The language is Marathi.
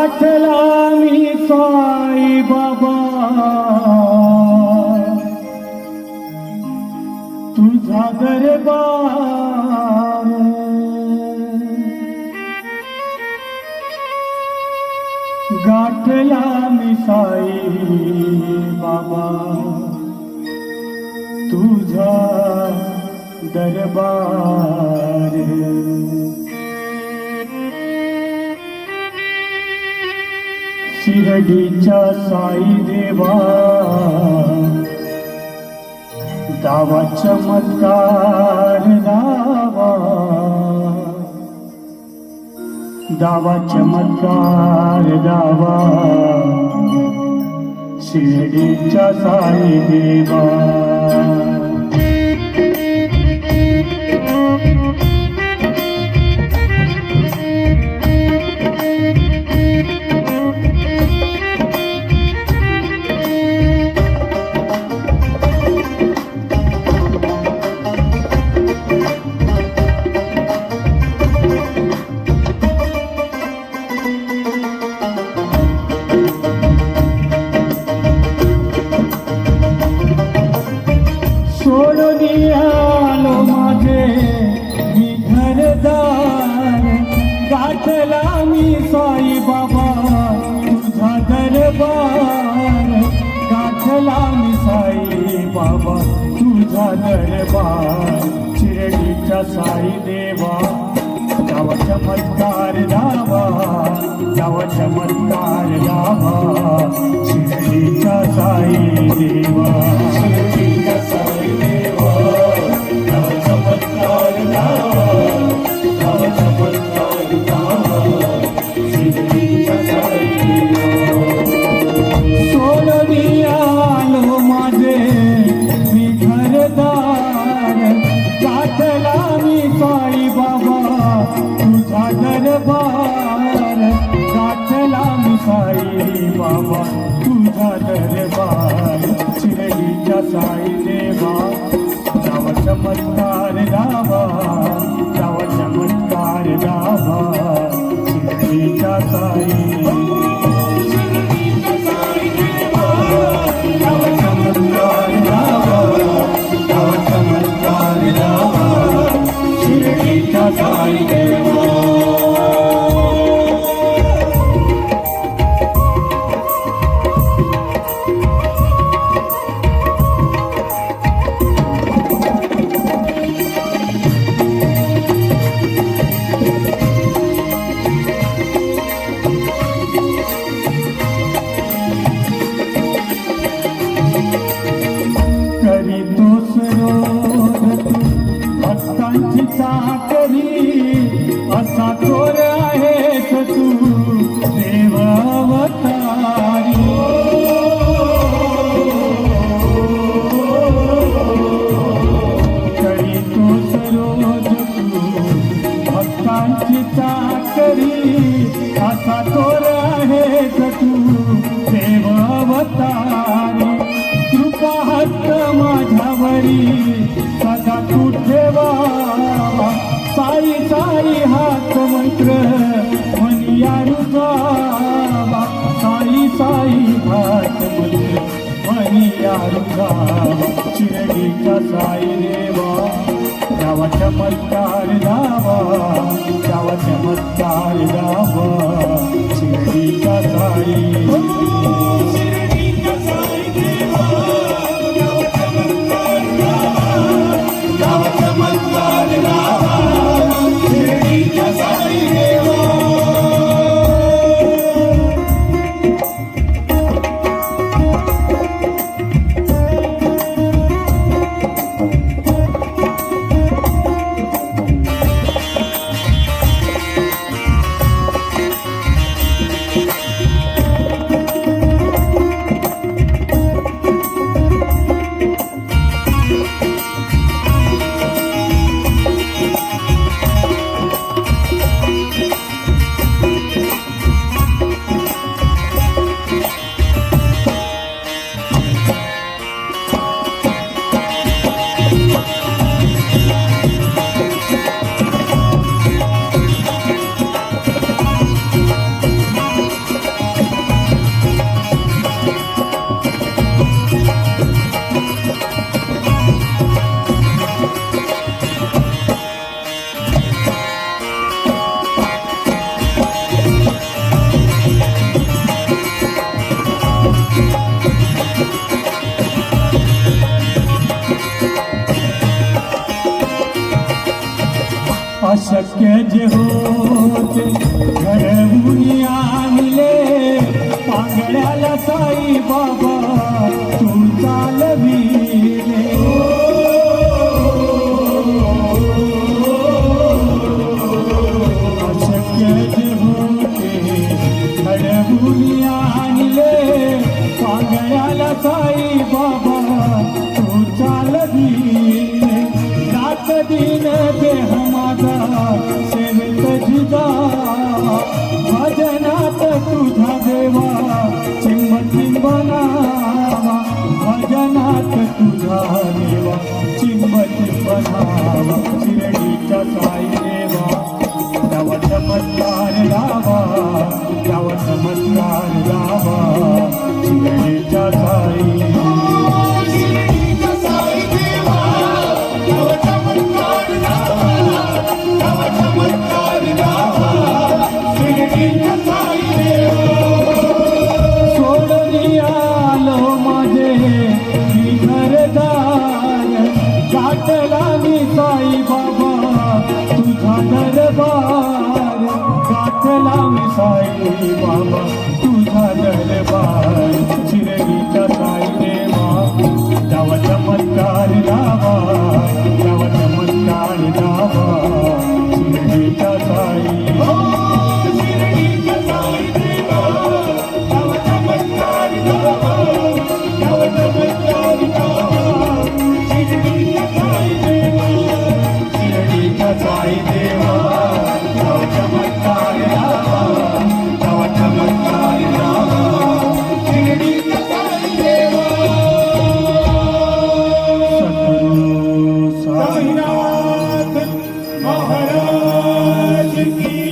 गाठला मी साई बाबा तुझा दरबार, गाठला मी साई बाबा तुझा दरबार। शिर्डीच्या साई देवा दावा चमत्कार दावा, दावा चमत्कार दावा, शिर्डीच्या साई देवा। आलो माझे मी घरदार, गाठला मी साई बाबा तुझा दरबार, गाठला मी साई बाबा तुझा दरबार। शिर्डीच्या साई देवा दावा चमत्कार दावा, दावा चमत्कार दावा, शिर्डीच्या साई देवा। शिर्डीच्या साई देवा दावा चमत्कार दावा, दावा चमत्कार दावा, शिर्डीच्या साई देवा। सोडून आलो माझे मी घरदार, गाठला मी साई बाबा तुझा दरबार, गाठला मी साई बाबा तुझा दरबार। शिर्डीच्या साई देवा दावा चमत्कार दावा, दावा चमत्कार दावा, शिर्डीच्या साई। शिर्डीच्या साई देवा दावा चमत्कार दावा, दावा चमत्कार दावा, शिर्डीच्या साई देवा। करीतोस रोज भक्तांची चाकरी, असा थोर आहेस तू देव अवतारी। करीतोस रोज तू भक्तांची चाकरी, असा थोर आहेस तू देव अवतारी। कृपा हस्त माझ्यावरी सदा तू ठेवावा, साई साई हात मंत्र मनिया रुजावा, साई साई हात मंत्र मनिया रुजावा। शिर्डीच्या साई देवा दावा चमत्कार दावा, दावा चमत्कार दावा, शिर्डीच्या साई। शिर्डीच्या साई देवा दावा चमत्कार दावा, दावा चमत्कार दावा, शिर्डीच्या साई देवा। अशक्य जे होते घडवून आणले पांगड्याला साई बाबा तू चालविले अशक्य जे होते घडवून आणले पांगड्याला साई बाबा तू चालविले रात दिन देह माझा सेवेत जिजा भजनात तुझा देवा चिंब चिंब नावा भजनात तुझा देवा चिंब चिंब नावा शिर्डीच्या साई देवा त्यावा चमत्कार लावा त्यावा चमत्कार लावा शिर्डीच्या साई सोडून आलो माझे मी घरदार गाठला मी साई बाबा तुझा दरबार गाठला मी साई बाबा तुझा दरबार शिर्डीच्या साई देवा त्यावा चमत्कार लावा त्यावा चमत्कार लावा शिर्डीच्या साई साई देवा त्यावा चमत्कार लावा त्यावा चमत्कार लावा शिर्डीच्या साई देवा सद्गुरु साईनाथ महाराज की